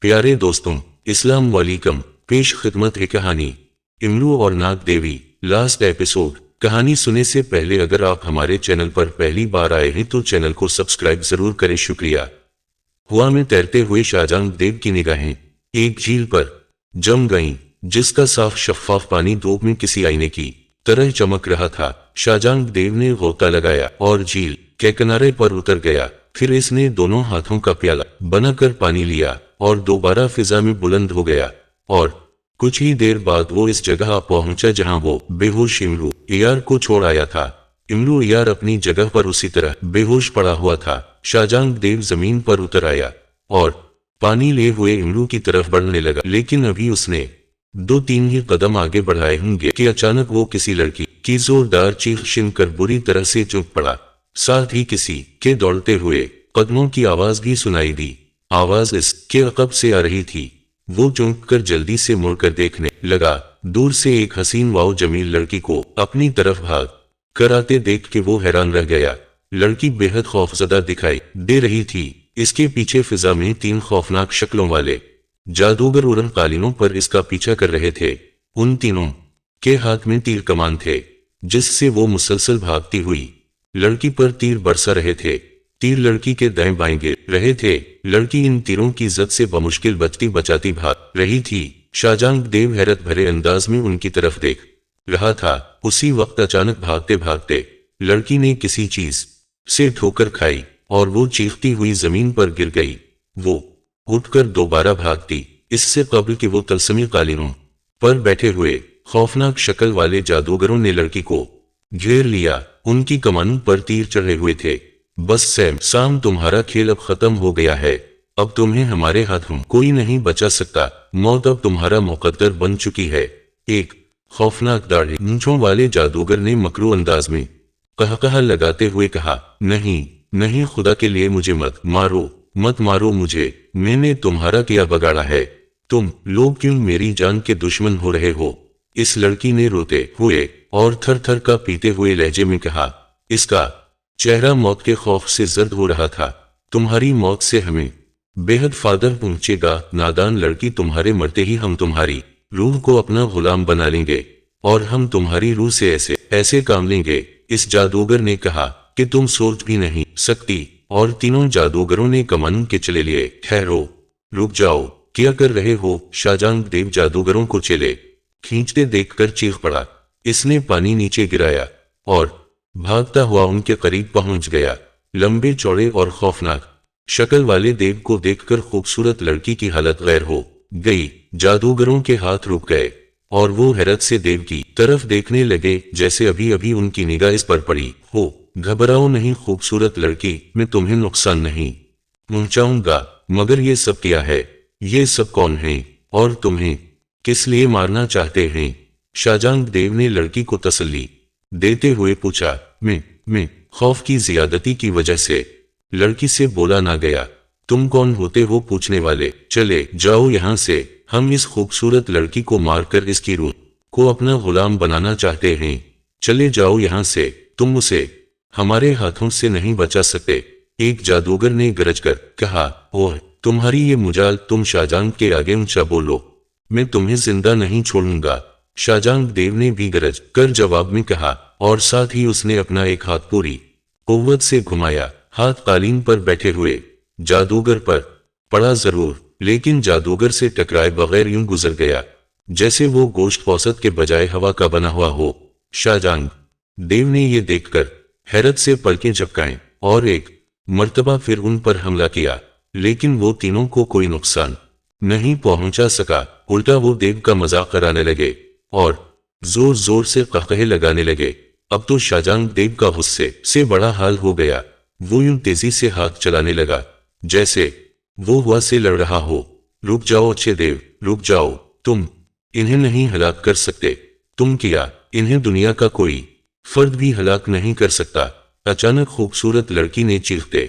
प्यारे दोस्तों, इस्लाम वालेकुम। पेश खिदमत है कहानी इमरू और नाग देवी। Last episode. कहानी सुने से पहले अगर आप हमारे चैनल पर पहली बार आए हैं तो चैनल को सब्सक्राइब जरूर करें, शुक्रिया। हुआ में तैरते हुए शाहजहां देव की निगाहें एक झील पर जम गईं, जिसका साफ शफ्फाफ पानी धूप में किसी आईने की तरह चमक रहा था। शाहजहां देव ने गोता लगाया और झील के किनारे पर उतर गया। फिर इसने दोनों हाथों का प्याला बनाकर पानी लिया और दोबारा फिजा में बुलंद हो गया, और कुछ ही देर बाद वो इस जगह पहुंचा जहां वो बेहोश इमरू यार को छोड़ आया था। इमरू यार अपनी जगह पर उसी तरह बेहोश पड़ा हुआ था। शाहजहां देव जमीन पर उतर आया और पानी ले हुए इमरू की तरफ बढ़ने लगा, लेकिन अभी उसने 2-3 ही कदम आगे बढ़ाए होंगे कि अचानक वो किसी लड़की की जोरदार चीख सुनकर बुरी तरह से चौंक पड़ा। साथ ही किसी के दौड़ते हुए कदमों की आवाज भी सुनाई दी। आवाज इसके अकब से आ रही थी। वो चौंक कर जल्दी से मुड़कर देखने लगा। दूर से एक हसीन वाव जमील लड़की को अपनी तरफ भाग कर आते देख के वो हैरान रह गया। लड़की बेहद खौफजदा दिखाई दे रही थी। इसके पीछे फिजा में 3 खौफनाक शक्लों वाले जादूगर उड़न कालीनों पर इसका पीछा कर रहे थे। उन तीनों के हाथ में तीर कमान थे, जिससे वो मुसलसल भागती हुई लड़की पर तीर बरसा रहे थे। तीर लड़की के दाएं बाएं गिर रहे थे। लड़की इन तीरों की जद से बमुश्किल बचती बचाती भाग रही थी। शाहजहां देव हैरत भरे अंदाज में उनकी तरफ देख रहा था। उसी वक्त अचानक भागते भागते लड़की ने किसी चीज से ठोकर खाई और वो चीखती हुई जमीन पर गिर गई। वो उठकर दोबारा भागती, इससे कबल कि वो तलस्मी कालीनों पर बैठे हुए खौफनाक शक्ल वाले जादूगरों ने लड़की को घेर लिया। उनकी कमानों पर तीर चढ़े हुए थे। बस साम तुम्हारा खेल अब खत्म हो गया है। अब तुम्हें हमारे हाथों कोई नहीं बचा सकता। मौत अब तुम्हारा मुकद्दर बन चुकी है। एक खौफनाक दाढ़ी मूंछों वाले जादूगर ने मकरू अंदाज में कहकहा लगाते हुए कहा, नहीं नहीं, खुदा के लिए मुझे मत मारो मुझे। मैंने तुम्हारा क्या बगाड़ा है? तुम लोग क्यों मेरी जान के दुश्मन हो रहे हो? इस लड़की ने रोते हुए और थर थर का पीते हुए लहजे में कहा। इसका चेहरा मौत के खौफ से जर्द हो रहा था। तुम्हारी मौत से हमें बेहद फायदा पहुंचेगा। नादान लड़की, तुम्हारे मरते ही हम तुम्हारी रूह को अपना गुलाम बना लेंगे और हम तुम्हारी रूह से ऐसे ऐसे काम लेंगे। इस जादूगर ने कहा कि तुम सोच भी नहीं सकती। और तीनों जादूगरों ने कमान के चले लिए। ठहरो, रुक जाओ, क्या कर रहे हो? शाहजहां देव जादूगरों को चले खींचते देखकर चीख पड़ा। इसने पानी नीचे गिराया और भागता हुआ उनके करीब पहुंच गया। लंबे चौड़े और खौफनाक शक्ल वाले देव को देखकर खूबसूरत लड़की की हालत गैर हो गई। जादूगरों के हाथ रुक गए और वो हैरत से देव की तरफ देखने लगे, जैसे अभी अभी उनकी निगाह इस पर पड़ी हो। घबराओ नहीं खूबसूरत लड़की, मैं तुम्हें नुकसान नहीं पहुंचाऊंगा। मगर ये सब क्या है? ये सब कौन है और तुम्हें किस लिए मारना चाहते हैं? शाहजहां देव ने लड़की को तसल्ली देते हुए पूछा। मैं खौफ की ज्यादती की वजह से लड़की से बोला ना गया। तुम कौन होते हो पूछने वाले? चले जाओ यहाँ से। हम इस खूबसूरत लड़की को मारकर इसकी रूह को अपना गुलाम बनाना चाहते हैं। चले जाओ यहाँ से। तुम उसे हमारे हाथों से नहीं बचा सकते। एक जादूगर ने गरज कर कहा, ओह तुम्हारी ये मुजाल, तुम शाहजहां के आगे ऊंचा बोलो, मैं तुम्हें जिंदा नहीं छोड़ूंगा। शाहजहां देव ने भी गरज कर जवाब में कहा, और साथ ही उसने अपना एक हाथ पूरी कुव्वत से घुमाया। हाथ कालीन पर बैठे हुए जादूगर पर पड़ा जरूर, लेकिन जादूगर से टकराए बगैर यूं गुजर गया जैसे वो गोश्त औसत के बजाय हवा का बना हुआ हो। शाहजहां देव ने ये देखकर हैरत से पलकें झपकाएं और एक मर्तबा फिर उन पर हमला किया, लेकिन वो तीनों को कोई नुकसान नहीं पहुंचा सका। उल्टा वो देव का मजाक कराने लगे और जोर जोर से कहकहे लगाने लगे। अब तो शाहजहां देव का गुस्से से बड़ा हाल हो गया। वो यूं तेजी से हाथ चलाने लगा जैसे वो हवा से लड़ रहा हो। रुक जाओ अच्छे देव, रुक जाओ, तुम इन्हें नहीं हलाक कर सकते। तुम क्या इन्हें दुनिया का कोई फर्द भी हलाक नहीं कर सकता? अचानक खूबसूरत लड़की ने चीखते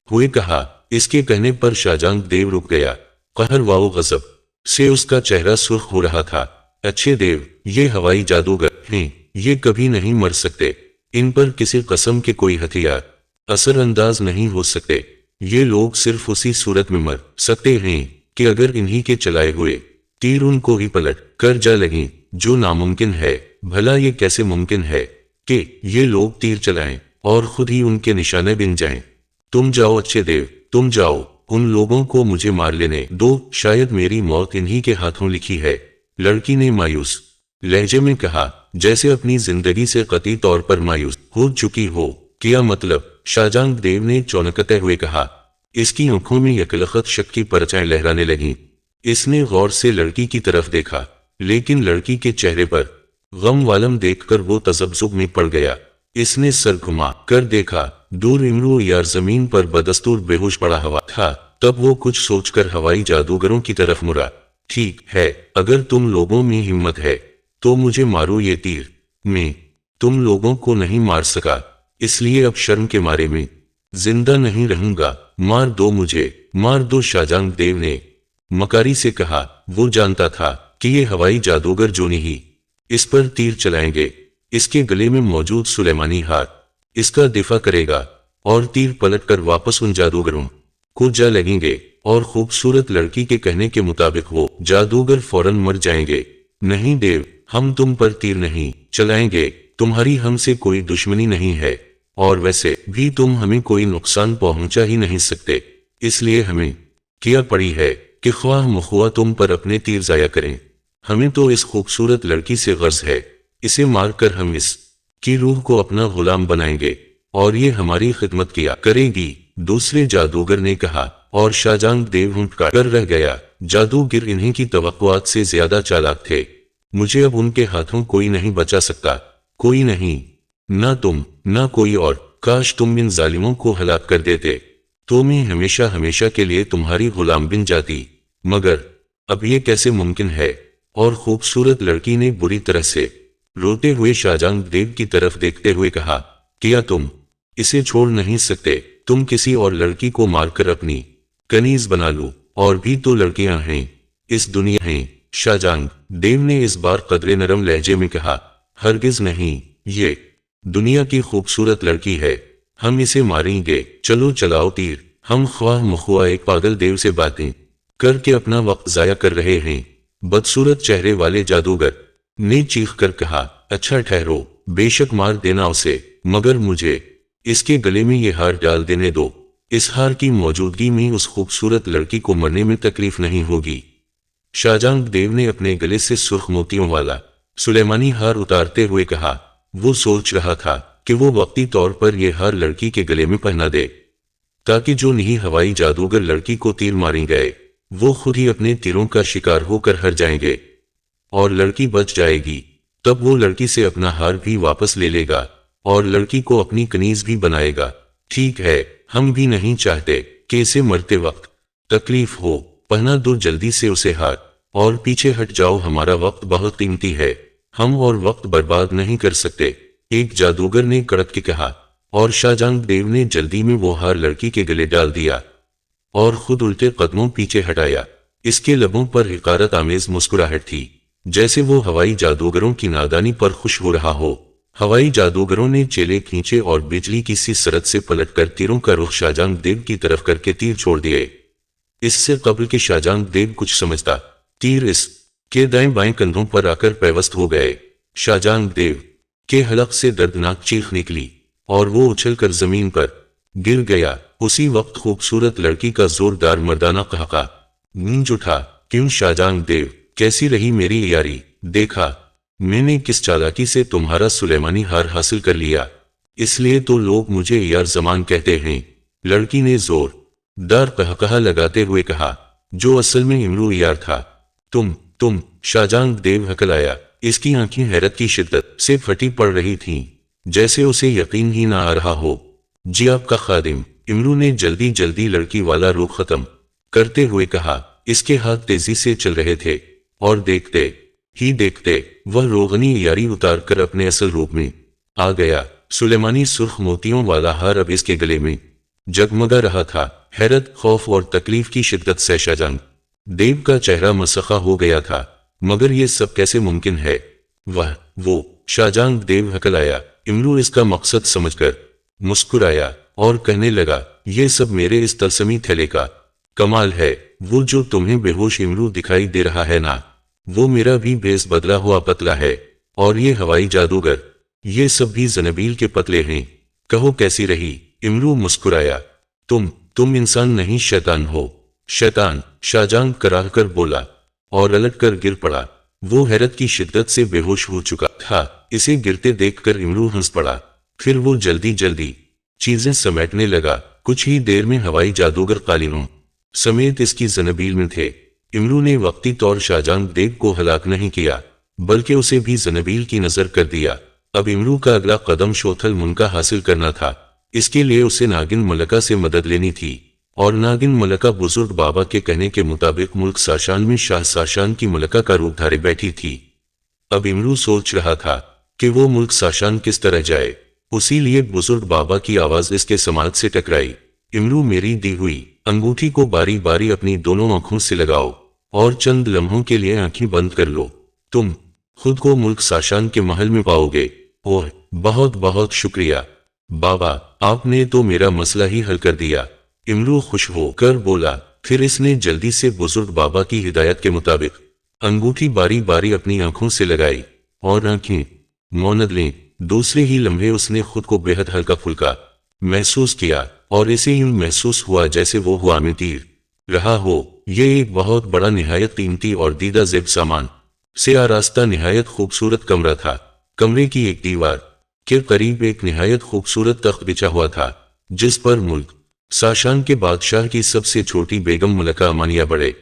हुए कहा। इसके कहने पर शाहजहां देव रुक गया। कहर वाओ गजब से उसका चेहरा सुर्ख हो रहा था। अच्छे देव, ये हवाई जादूगर हैं, ये कभी नहीं मर सकते। इन पर किसी कसम के कोई हथियार असरअंदाज नहीं हो सकते। ये लोग सिर्फ उसी सूरत में मर सकते हैं کہ اگر انہی کے چلائے ہوئے تیر ان کو ہی پلٹ کر جا لگیں، جو ناممکن ہے، بھلا یہ کیسے ممکن ہے کہ یہ لوگ تیر چلائیں اور خود ہی ان کے نشانے بن جائیں؟ تم جاؤ اچھے دیو، تم جاؤ، ان لوگوں کو مجھے مار لینے دو، شاید میری موت انہی کے ہاتھوں لکھی ہے۔ لڑکی نے مایوس لہجے میں کہا، جیسے اپنی زندگی سے قطعی طور پر مایوس ہو چکی ہو۔ کیا مطلب؟ شاہجہاں دیو نے چونکتے ہوئے کہا۔ اس کی آنکھوں میں یکلخت شک کی پرچھائیں لہرانے لگیں۔ اس نے غور سے لڑکی کی طرف دیکھا، لیکن لڑکی کے چہرے پر غم والم دیکھ کر وہ تذبذب میں پڑ گیا۔ اس نے سر گھما کر دیکھا، دور امرو یار زمین پر بدستور بے ہوش پڑا ہوا تھا۔ تب وہ کچھ سوچ کر ہوائی جادوگروں کی طرف مڑا۔ ٹھیک ہے، اگر تم لوگوں میں ہمت ہے تو مجھے مارو، یہ تیر میں تم لوگوں کو نہیں مار سکا، اس لیے اب شرم کے مارے میں زندہ نہیں رہوں گا، مار دو مجھے، مار دو۔ شاہجہاں دیو نے مکاری سے کہا۔ وہ جانتا تھا کہ یہ ہوائی جادوگر جو نہیں اس پر تیر چلائیں گے، اس کے گلے میں موجود سلیمانی ہار اس کا دفاع کرے گا، اور تیر پلٹ کر واپس ان جادوگروں کو جا لگیں گے، اور خوبصورت لڑکی کے کہنے کے مطابق وہ جادوگر فوراً مر جائیں گے۔ نہیں دیو، ہم تم پر تیر نہیں چلائیں گے، تمہاری ہم سے کوئی دشمنی نہیں ہے، اور ویسے بھی تم ہمیں کوئی نقصان پہنچا ہی نہیں سکتے، اس لیے ہمیں کیا پڑی ہے کہ خواہ مخواہ تم پر اپنے تیر ضائع کریں۔ ہمیں تو اس خوبصورت لڑکی سے غرض ہے، اسے مار کر ہم اس کی روح کو اپنا غلام بنائیں گے، اور یہ ہماری خدمت کیا کرے گی۔ دوسرے جادوگر نے کہا، اور شاہجہاں دیو ہنٹ کر رہ گیا۔ جادوگر انہیں کی توقعات سے زیادہ چالاک تھے۔ مجھے اب ان کے ہاتھوں کوئی نہیں بچا سکتا، کوئی نہیں، نہ تم نہ کوئی اور۔ کاش تم ان ظالموں کو ہلاک کر دیتے تو میں ہمیشہ ہمیشہ کے لیے تمہاری غلام بن جاتی، مگر اب یہ کیسے ممکن ہے؟ اور خوبصورت لڑکی نے بری طرح سے روتے ہوئے شاہجہاں دیو کی طرف دیکھتے ہوئے کہا، کیا تم اسے چھوڑ نہیں سکتے؟ تم کسی اور لڑکی کو مار کر اپنی کنیز بنا لو، اور بھی تو لڑکیاں ہیں اس دنیا ہیں۔ شاہجہاں دیو نے اس بار قدرے نرم لہجے میں کہا، ہرگز نہیں، یہ دنیا کی خوبصورت لڑکی ہے، ہم اسے ماریں گے۔ چلو چلاؤ تیر، ہم خواہ مخواہ ایک پاگل دیو سے باتیں کر کے اپنا وقت ضائع کر رہے ہیں۔ بدصورت چہرے والے جادوگر نے چیخ کر کہا، اچھا ٹھہرو، بے شک مار دینا اسے، مگر مجھے اس کے گلے میں یہ ہار ڈال دینے دو، اس ہار کی موجودگی میں اس خوبصورت لڑکی کو مرنے میں تکلیف نہیں ہوگی۔ شاہجہاں دیو نے اپنے گلے سے سرخ موتیوں والا سلیمانی ہار اتارتے ہوئے کہا۔ وہ سوچ رہا تھا کہ وہ وقتی طور پر یہ ہار لڑکی کے گلے میں پہنا دے، تاکہ جو نہیں ہوائی جادوگر لڑکی کو تیر ماریں گئے وہ خود ہی اپنے تیروں کا شکار ہو کر ہر جائیں گے، اور لڑکی بچ جائے گی۔ تب وہ لڑکی سے اپنا ہار بھی واپس لے لے گا، اور لڑکی کو اپنی کنیز بھی بنائے گا۔ ٹھیک ہے، ہم بھی نہیں چاہتے کہ اسے مرتے وقت تکلیف ہو، پہنا دو جلدی سے اسے ہار، اور پیچھے ہٹ جاؤ، ہمارا وقت بہت قیمتی ہے، ہم اور وقت برباد نہیں کر سکتے، ایک جادوگر نے کڑک کے کہا۔ اور شاہجہاں دیو نے جلدی میں وہ ہار لڑکی کے گلے ڈال دیا، اور خود الٹے قدموں پیچھے ہٹایا۔ اس کے لبوں پر حقارت آمیز مسکراہٹ تھی، جیسے وہ ہوائی جادوگروں کی نادانی پر خوش ہو رہا ہو۔ ہوائی جادوگروں نے چیلے کھینچے اور بجلی کی سی سرعت سے پلٹ کر تیروں کا رخ شاہجہاں دیو کی طرف کر کے تیر چھوڑ دیے۔ اس سے قبل کہ شاہجہاں دیو کچھ سمجھتا، تیر اس کے دائیں بائیں کندھوں پر آ کر پیوست ہو گئے۔ شاہجہاں دیو کے حلق سے دردناک چیخ نکلی، اور وہ اچھل کر زمین پر گر گیا۔ اسی وقت خوبصورت لڑکی کا زوردار مردانہ قہقہ گونج اٹھا، کیوں شاہجہاں دیو، کیسی رہی میری یاری؟ دیکھا میں نے کس چالاکی سے تمہارا سلیمانی ہار حاصل کر لیا، اس لیے تو لوگ مجھے یار زمان کہتے ہیں۔ لڑکی نے زور دار قہقہ لگاتے ہوئے کہا، جو اصل میں امرو یار تھا۔ تم شاہجہاں دیو ہکلایا، اس کی آنکھیں حیرت کی شدت سے پھٹی پڑ رہی تھیں، جیسے اسے یقین ہی نہ آ رہا ہو۔ جی آپ کا خادم، امرو نے جلدی جلدی لڑکی والا روح ختم کرتے ہوئے کہا۔ اس کے ہاتھ تیزی سے چل رہے تھے، اور دیکھتے ہی دیکھتے وہ روغنی یاری اتار کر اپنے اصل روپ میں آ گیا۔ سلیمانی سرخ موتیوں والا ہار اب اس کے گلے میں جگمگا رہا تھا۔ حیرت، خوف اور تکلیف کی شدت سے شاہجہاں دیو کا چہرہ مسخہ ہو گیا تھا۔ مگر یہ سب کیسے ممکن ہے؟ وہ شاہجہاں دیو ہکلایا۔ امرو اس کا مقصد سمجھ کر مسکرایا اور کہنے لگا، یہ سب میرے اس طلسمی تھیلے کا कमाल है, वो जो तुम्हें बेहोश इमरू दिखाई दे रहा है ना, वो मेरा भी बेस बदला हुआ पतला है। और ये हवाई जादूगर, ये सब भी जनबील के पतले हैं। कहो कैसी रही? इमरू मुस्कुराया। तुम इंसान नहीं शैतान हो। शैतान, शाहजहां कराह कर बोला और अलट कर गिर पड़ा। वो हैरत की शिद्दत से बेहोश हो चुका था। इसे गिरते देखकर इमरू हंस पड़ा। फिर वो जल्दी जल्दी चीजें समेटने लगा। कुछ ही देर में हवाई जादूगर कालीनों समेत इसकी जनबील में थे। इमरू ने वक्ती तौर शाहजहां बेग को हलाक नहीं किया, बल्कि उसे भी जनबील की नजर कर दिया। अब इमरू का अगला कदम शोथल मुनका हासिल करना था। इसके लिए उसे नागिन मलका से मदद लेनी थी, और नागिन मलका बुजुर्ग बाबा के कहने के मुताबिक मुल्क साशान में शाह साशान की मलका का रूप धारे बैठी थी। अब इमरू सोच रहा था कि वो मुल्क साशान किस तरह जाए। उसी लिए बुजुर्ग बाबा की आवाज इसके समाज से टकराई। इमरू, मेरी दी हुई अंगूठी को बारी बारी अपनी दोनों आंखों से लगाओ और चंद लम्हों के लिए आंखें बंद कर लो। तुम खुद को मुल्क साशान के महल में पाओगे। ओह, बहुत बहुत शुक्रिया बाबा, आपने तो मेरा मसला ही हल कर दिया। इमरू खुश होकर बोला। फिर इसने जल्दी से बुजुर्ग बाबा की हिदायत के मुताबिक अंगूठी बारी बारी अपनी आंखों से लगाई और आंखें मौनद लें। दूसरे ही लम्हे उसने खुद को बेहद हल्का फुल्का महसूस किया, और इसे यूं महसूस हुआ जैसे वो हुआ में तीर रहा हो। ये एक बहुत बड़ा, निहायत कीमती और दीदा ज़ेब सामान से आरास्ता निहायत खूबसूरत कमरा था। कमरे की एक दीवार के करीब एक निहायत खूबसूरत तख्त बिछा हुआ था, जिस पर मुल्क साशान के बादशाह की सबसे छोटी बेगम मलका अमानिया बड़े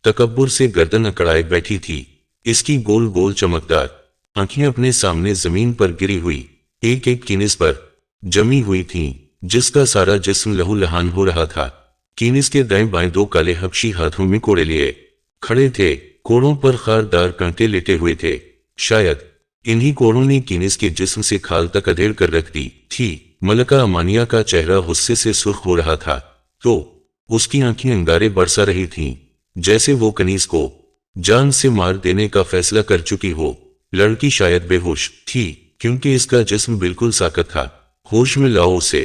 तकब्बुर से गर्दन अकड़ाए बैठी थी। इसकी गोल गोल चमकदार आंखें अपने सामने जमीन पर गिरी हुई एक एक कीनिस पर जमी हुई थीं, जिसका सारा जिस्म लहू लहान हो रहा था। कीनिस के दाएं बाएं दो काले हबशी हाथों में कोड़े लिए खड़े थे। कोड़ों पर खारदार कांटे लेटे हुए थे। शायद इन्हीं कोड़ों ने कीनिस के जिस्म से खाल तक अधेड़ कर रख दी थी। मलका अमानिया का चेहरा गुस्से से सुर्ख हो रहा था, तो उसकी आंखें अंगारे बरसा रही थीं, जैसे वो कनीज को जान से मार देने का फैसला कर चुकी हो। लड़की शायद बेहोश थी, क्योंकि इसका जिस्म बिल्कुल साकत था। होश में लाओ उसे,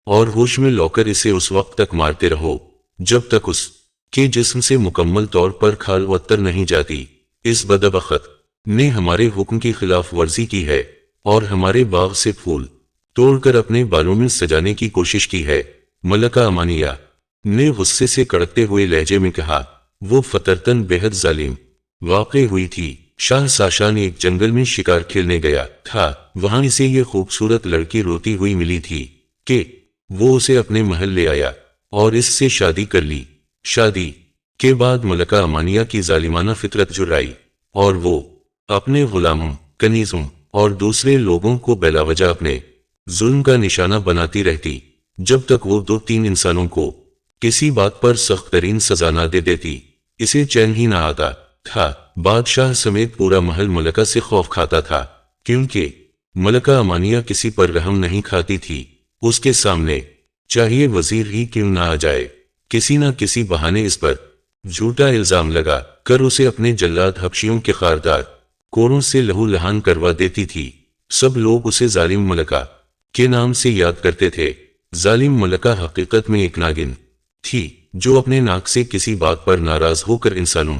और होश में लाकर इसे उस वक्त तक मारते रहो जब तक उस के जिस्म से मुकम्मल तौर पर खाल वत्तर नहीं जाती। इस बदबख्त ने हमारे हुक्म की खिलाफ वर्जी की है और हमारे बाग से फूल तोड़कर अपने बालों में सजाने की कोशिश की है। मलका अमानिया ने गुस्से से कड़कते हुए लहजे में कहा। वो फतरतन बेहद जालिम वाक़ई हुई थी। शाह साशान एक जंगल में शिकार खेलने गया था। वहां इसे ये खूबसूरत लड़की रोती हुई मिली थी कि वो उसे अपने महल ले आया और इससे शादी कर ली। शादी के बाद मलका अमानिया की जालिमाना फितरत जुर्राई और वो अपने गुलामों, कनीजों और दूसरे लोगों को बेलावजा अपने जुल्म का निशाना बनाती रहती, जब तक वो दो तीन इंसानों को किसी बात पर सख्त तरीन सजा ना दे देती। इसे चैन ही ना आता था। बादशाह समेत पूरा महल मलका से खौफ खाता था, क्योंकि मलका अमानिया किसी पर रहम नहीं खाती थी। उसके सामने चाहिए वजीर ही क्यों ना आ जाए, किसी ना किसी बहाने इस पर झूठा इल्जाम लगा कर उसे अपने जल्लाद हबशियों के खारदार कोरों से लहू लहान करवा देती थी। सब लोग उसे जालिम मलका के नाम से याद करते थे। जालिम मलका हकीकत में एक नागिन थी, जो अपने नाक से किसी बात पर नाराज होकर इंसानों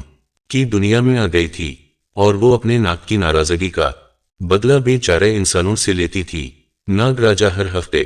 की दुनिया में आ गई थी, और वो अपने नाक की नाराजगी का बदला बेचारे इंसानों से लेती थी। नाग राजा हर हफ्ते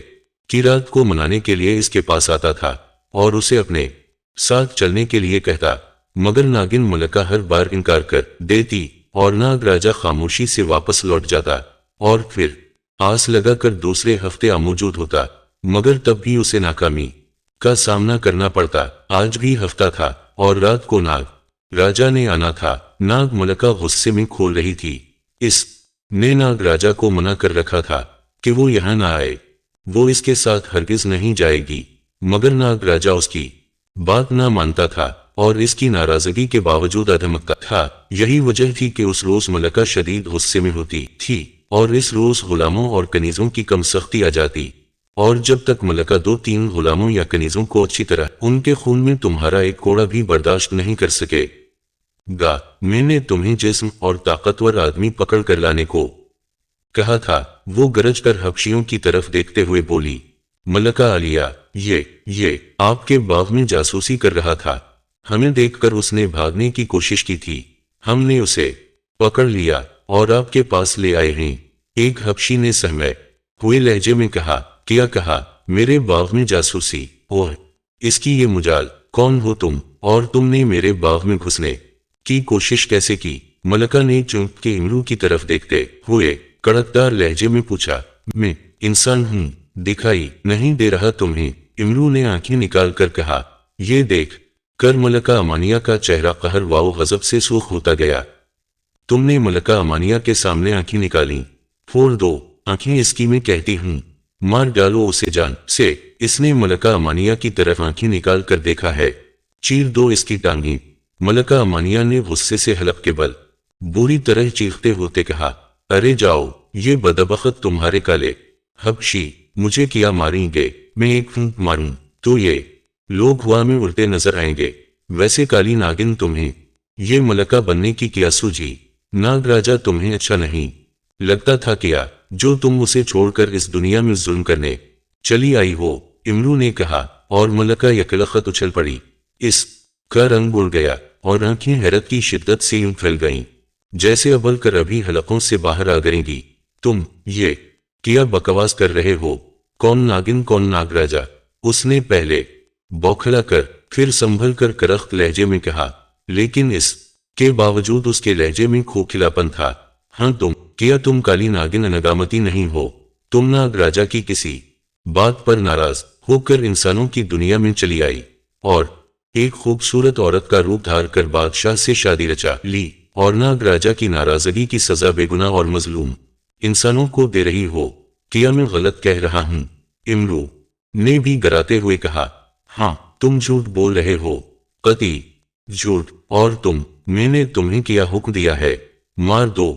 की रात को मनाने के लिए इसके पास आता था और उसे अपने साथ चलने के लिए कहता, मगर नागिन मलका हर बार इनकार कर देती और नाग राजा खामोशी से वापस लौट जाता और फिर आस लगाकर दूसरे हफ्ते मौजूद होता, मगर तब भी उसे नाकामी का सामना करना पड़ता। आज भी हफ्ता था और रात को नाग राजा ने आना था। नाग मलका गुस्से में खोल रही थी। इस ने नाग राजा को मना कर रखा था कि वो यहाँ ना आए, वो इसके साथ हरगिज नहीं जाएगी, मगर नाग राजा उसकी बात ना मानता था और इसकी नाराजगी के बावजूद अधमकता था। यही वजह थी कि उस रोज मलका शदीद गुस्से में होती थी और इस रोज गुलामों और कनीजों की कम सख्ती आ जाती, और जब तक मलका दो तीन गुलामों या कनीजों को अच्छी तरह उनके खून में तुम्हारा एक कोड़ा भी बर्दाश्त नहीं कर सकेगा। मैंने तुम्हें जिस्म और ताकतवर आदमी पकड़ कर लाने को कहा था। वो गरज कर हबशियों की तरफ देखते हुए बोली, मलका आलिया, ये आपके बाग में जासूसी कर रहा था। हमें देखकर उसने भागने की कोशिश की थी। हमने उसे पकड़ लिया और आपके पास ले आए हैं। एक हबशी ने सहमे हुए लहजे में कहा। क्या कहा? मेरे बाग में जासूसी? ओह, इसकी ये मुजाल। कौन हो तुम, और तुमने मेरे बाग में घुसने की कोशिश कैसे की? मलका ने चौंक के इमरू की तरफ देखते हुए कड़कदार लहजे में पूछा। मैं इंसान हूँ, दिखाई नहीं दे रहा तुम्हें? इमरू ने आंखें निकाल कर कहा। ये देख कर मलका अमानिया का चेहरा कहर व गजब से सूख होता गया। तुमने मलका अमानिया के सामने आंखें निकाली? फोड़ दो आंखें इसकी, मैं कहती हूँ। मार डालो उसे जान से। इसने मलका अमानिया की तरफ आंखें निकाल कर देखा है। चीर दो इसकी टांगें। मलका अमानिया ने गुस्से से हलक के बल बुरी तरह चीखते होते कहा। अरे जाओ, ये बदबख्त तुम्हारे काले हबशी मुझे क्या मारेंगे? मैं एक फूंक मारूं तो ये लोग हवा में उड़ते नजर आएंगे। वैसे काली नागिन तुम्हें ये मलका बनने की क्या सूझी? नाग राजा तुम्हें अच्छा नहीं लगता था क्या, जो तुम उसे छोड़कर इस दुनिया में जुल्म करने चली आई हो? इमरू ने कहा और मलका यकलखत उछल पड़ी। इस का रंग उड़ गया और आंखें हैरत की शिद्दत से यूं फैल गईं जैसे अबल कर अभी हलकों से बाहर आ गएंगी। तुम ये क्या बकवास कर रहे हो? कौन नागिन, कौन नाग राजा? उसने पहले बौखला कर फिर संभल कर करख्त लहजे में कहा, लेकिन इस के बावजूद उसके लहजे में खोखिलापन था। हाँ तुम, क्या तुम काली नागिन अनगामती नहीं हो? तुम नाग राजा की किसी बात पर नाराज होकर इंसानों की दुनिया में चली आई और एक खूबसूरत औरत का रूप धार कर बादशाह से शादी रचा ली, और नाग राजा की नाराजगी की सजा बेगुनाह और मजलूम इंसानों को दे रही हो। क्या मैं गलत कह रहा हूँ? इमरू ने भी गराते हुए कहा। हाँ, तुम झूठ बोल रहे हो, कती झूठ। और तुम, मैंने तुम्हें क्या हुक्म दिया है? मार दो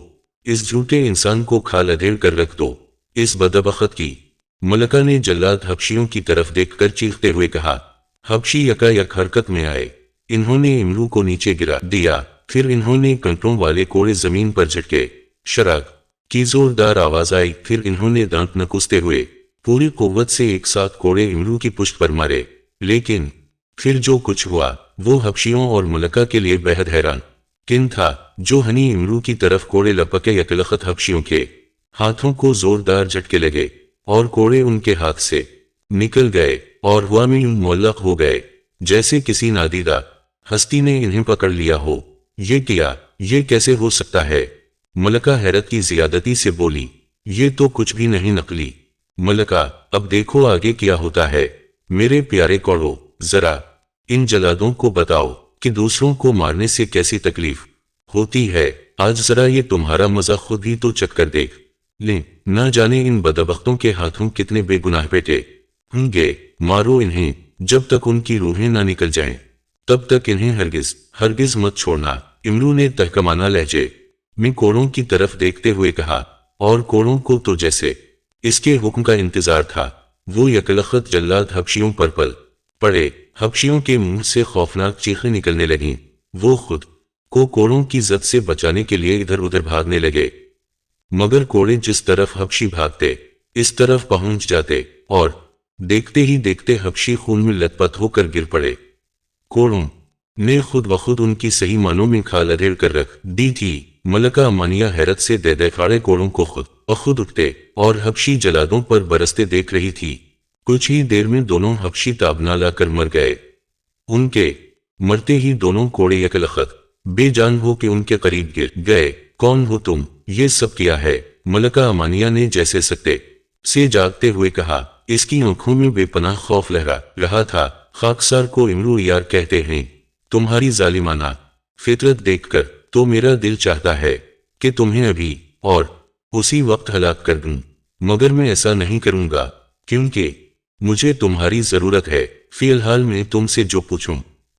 इस झूठे इंसान को, खाल अधेड़ कर रख दो इस बदबख्त की। मलका ने जल्लाद हबशियों की तरफ देखकर चीखते हुए कहा। हबशी यकायक हरकत में आए। इन्होंने इमरू को नीचे गिरा दिया, फिर इन्होंने कंटों वाले कोड़े जमीन पर झटके। शराक की जोरदार आवाज आई, फिर इन्होंने दांत नकुसते हुए पूरी कुव्वत से एक साथ कोड़े इमरू की पुष्ट पर मारे। लेकिन फिर जो कुछ हुआ वो हबशियों और मलका के लिए बेहद हैरान किन था। जो हनी इमरू की तरफ कोड़े लपके यकलखत हबशियों के हाथों को जोरदार झटके लगे और कोड़े उनके हाथ से निकल गए और हवा में यूं मुअल्लक हो गए जैसे किसी नादीदा हस्ती ने इन्हें पकड़ लिया हो। ये क्या, ये कैसे हो सकता है? मलका हैरत की जियादती से बोली। ये तो कुछ भी नहीं नकली। मलका, अब देखो आगे क्या होता है। मेरे प्यारे कौड़ो, जरा इन जलादों को बताओ कि दूसरों को मारने से कैसी तकलीफ होती है। आज जरा ये तुम्हारा मजा खुद ही तो चख कर देख लें। ना जाने इन बदबख्तों के हाथों कितने बेगुनाह बेटे होंगे। मारो इन्हें जब तक उनकी रूहें ना निकल जाएं, तब तक इन्हें हरगिज हरगिज मत छोड़ना। इमरू ने तहकमाना लहजे में कोड़ों की तरफ देखते हुए कहा, और कोड़ों को तो जैसे इसके हुक्म का इंतजार था। वो यकलखत जल्लाद हबशियों पर पल पड़े। हबशियों के मुंह से खौफनाक चीखें निकलने लगीं। वो खुद को कोड़ों की जद से बचाने के लिए इधर उधर भागने लगे, मगर कोड़े जिस तरफ हबशी भागते इस तरफ पहुंच जाते और देखते ही देखते हबशी खून में लथपथ होकर गिर पड़े। कोड़ों ने खुद ब खुद उनकी सही मानों में खाल अधेड़ कर रख दी थी। मलका अमानिया हैरत से दे कोड़ों को खुद ब खुद उठते और हबशी जलादों पर बरसते देख रही थी। कुछ ही देर में दोनों हबशी ताबना लाकर मर गए। उनके मरते ही दोनों कोड़े यकलखत बेजान हो के उनके करीब गिर गए। कौन हो तुम? ये सब किया है? मलका अमानिया ने जैसे सकते से जागते हुए कहा। इसकी आंखों में बेपनाह खौफ लहरा रहा था। खाकसार को इमरू यार कहते हैं। तुम्हारी जालिमाना फितरत देखकर तो मेरा दिल चाहता है कि तुम्हें अभी और उसी वक्त हलाक कर दूं, मगर मैं ऐसा नहीं करूंगा क्योंकि मुझे तुम्हारी जरूरत है। फिलहाल मैं तुमसे जो पूछूं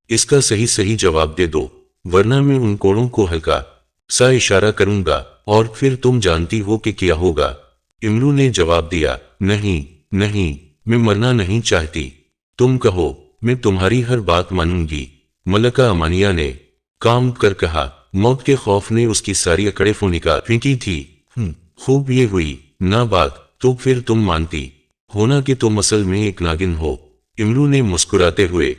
इसका सही सही जवाब दे दो, वरना मैं उन कोड़ों को हल्का सा इशारा करूंगा और फिर तुम जानती हो कि क्या होगा। इमरू ने जवाब दिया, नहीं नहीं, मैं मरना नहीं चाहती। तुम कहो, मैं तुम्हारी हर बात मानूंगी। मलका अमानिया ने काम कर कहा। मौत के खौफ ने उसकी सारी अकड़े निकाल फेंकी थी। खूब ये हुई ना बात, तो फिर तुम मानती होना कि तुम असल में एक नागिन हो। इमरू ने मुस्कुराते हुए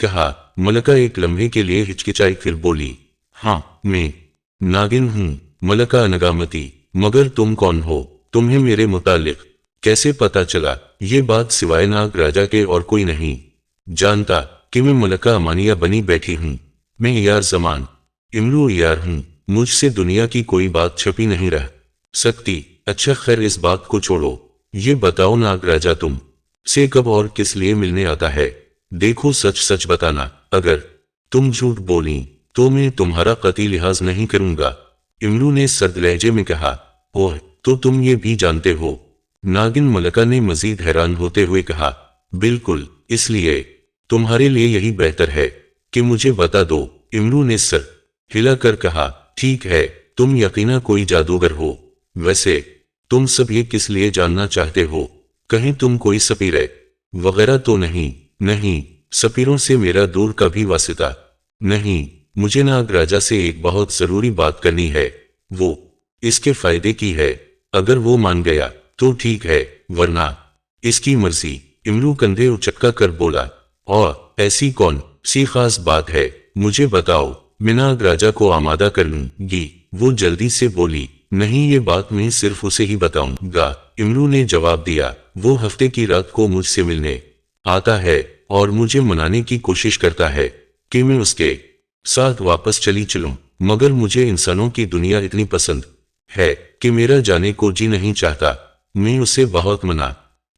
कहा। मलका एक लम्हे के लिए हिचकिचाई, फिर बोली, हाँ मैं नागिन हूँ। मलका अनगामती, मगर तुम कौन हो? तुम्हें मेरे मुतालिक कैसे पता चला? ये बात सिवाय नाग राजा के और कोई नहीं जानता कि मैं मलका अमानिया बनी बैठी हूँ। मैं यार जमान इमरू यार हूँ। मुझसे दुनिया की कोई बात छुपी नहीं रह सकती। अच्छा खैर, इस बात को छोड़ो। ये बताओ नाग राजा तुम से कब और किस लिए मिलने आता है? देखो सच सच बताना, अगर तुम झूठ बोली तो मैं तुम्हारा कतई लिहाज नहीं करूंगा। इमरू ने सर्द लहजे में कहा। ओह, तो तुम ये भी जानते हो? नागिन मलका ने मजीद हैरान होते हुए कहा। बिल्कुल, इसलिए तुम्हारे लिए यही बेहतर है कि मुझे बता दो। इमरू ने सर हिलाकर कहा, ठीक है, तुम यकीना कोई जादूगर हो। वैसे तुम सब ये किस लिए जानना चाहते हो? कहीं तुम कोई सपीरे वगैरह तो नहीं? नहीं, सपीरों से मेरा दूर का भी वास्ता नहीं। मुझे नाग राजा से एक बहुत जरूरी बात करनी है। वो इसके फायदे की है। अगर वो मान गया तो ठीक है, वरना इसकी मर्जी। इमरू कंधे उचक्का कर बोला। और ऐसी कौन सी खास बात है? मुझे बताओ, मैं नाग राजा को आमादा कर लूंगी। वो जल्दी से बोली। नहीं, ये बात मैं सिर्फ उसे ही बताऊंगा। इमरू ने जवाब दिया। वो हफ्ते की रात को मुझसे मिलने आता है और मुझे मनाने की कोशिश करता है कि मैं उसके साथ वापस चली चलूं, मगर मुझे इंसानों की दुनिया इतनी पसंद है कि मेरा जाने को जी नहीं चाहता। मैं उसे बहुत मना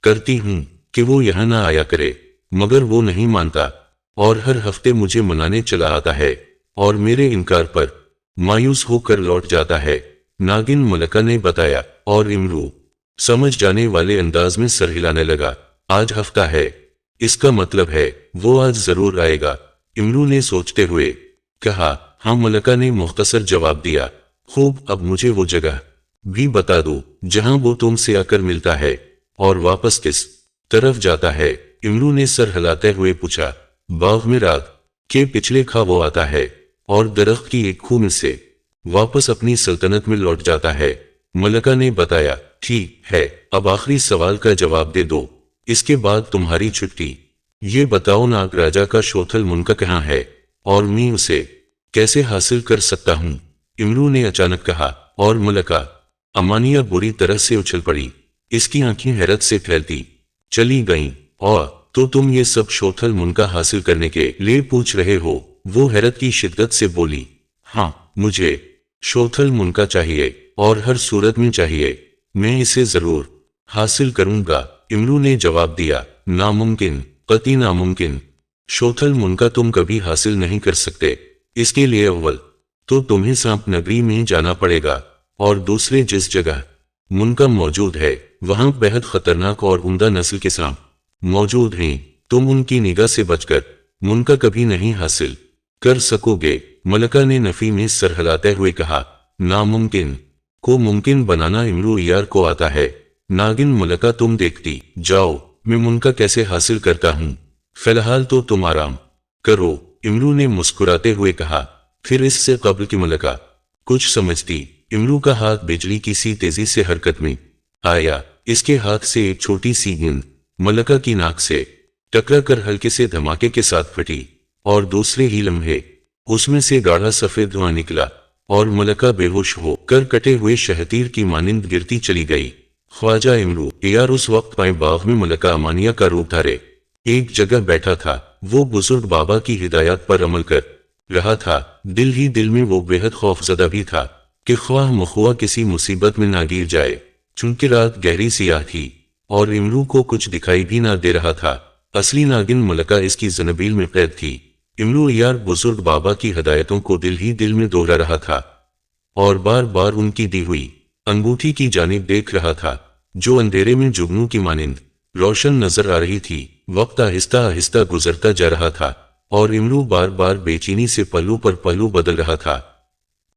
करती हूँ कि वो यहाँ ना आया करे, मगर वो नहीं मानता और हर हफ्ते मुझे मनाने चला आता है और मेरे इनकार पर मायूस होकर लौट जाता है। नागिन मलका ने बताया और इमरू समझ जाने वाले अंदाज में सर हिलाने लगा। आज हफ्ता है, इसका मतलब है वो आज जरूर आएगा। इमरू ने सोचते हुए कहा। हाँ, मलका ने मुख्तसर जवाब दिया। खूब, अब मुझे वो जगह भी बता दो जहां वो तुमसे आकर मिलता है और वापस किस तरफ जाता है। इमरू ने सर हिलाते हुए पूछा। बाग में रात के पिछले खा वो आता है और दरख्त की एक खून से वापस अपनी सल्तनत में लौट जाता है। मलका ने बताया। ठीक है, अब आखिरी सवाल का जवाब दे दो, इसके बाद तुम्हारी छुट्टी। ये बताओ, नाग राजा का शोथल मुनका कहाँ है और मैं उसे कैसे हासिल कर सकता हूँ? इमरू ने अचानक कहा। और मलका अमानिया बुरी तरह से उछल पड़ी। इसकी आंखें हैरत से फैलती चली गईं। और तो तुम ये सब शोथल मुनका हासिल करने के लिए पूछ रहे हो? वो हैरत की शिद्दत से बोली। हाँ, मुझे शोथल मुनका चाहिए और हर सूरत में चाहिए। मैं इसे जरूर हासिल करूंगा। इमरू ने जवाब दिया। नामुमकिन, कतई नामुमकिन। शोथल मुनका तुम कभी हासिल नहीं कर सकते। इसके लिए अव्वल तो तुम्हें सांप नगरी में जाना पड़ेगा और दूसरे जिस जगह मुनका मौजूद है वहां बेहद खतरनाक और उम्दा नस्ल के सांप मौजूद हैं। तुम उनकी निगाह से बचकर मुनका कभी नहीं हासिल कर सकोगे। मलका ने नफी में सर हिलाते हुए कहा। नामुमकिन को मुमकिन बनाना इमरू यार को आता है। नागिन मलका, तुम देखती जाओ मैं मुनका कैसे हासिल करता हूँ। फिलहाल तो तुम आराम करो, इमरू ने मुस्कुराते हुए कहा। फिर इससे कबल की मलका कुछ समझती, इमरू का हाथ बिजली की सी तेजी से हरकत में आया। इसके हाथ से एक छोटी सी गेंद मलका की नाक से टकरा कर हल्के से धमाके के साथ फटी और दूसरे ही लम्हे उसमें से गाढ़ा सफेद धुआं निकला और मलका बेहोश हो कर कटे हुए शहतीर की मानिंद गिरती चली गई। ख्वाजा इमरू यार उस वक्त पाए बाग में मलका अमानिया का रूप धारे एक जगह बैठा था। वो बुजुर्ग बाबा की हिदायत पर अमल कर रहा था। दिल ही दिल में वो बेहद खौफजदा भी था कि ख्वाह मखुआ किसी मुसीबत में ना गिर जाए। चूंकि रात गहरी सियाह थी और इमरू को कुछ दिखाई भी ना दे रहा था। असली नागिन मलका इसकी जनबील में कैद थी। इमरू यार बुजुर्ग बाबा की हिदायतों को दिल ही दिल में दोहरा रहा था और बार बार उनकी दी हुई अंगूठी की जानिब देख रहा था जो अंधेरे में जुगनू की मानिंद रोशन नजर आ रही थी। वक्त आहिस्ता आहिस्ता गुजरता जा रहा था और इमरू बार बार बेचैनी से पल्लू पर पल्लू बदल रहा था।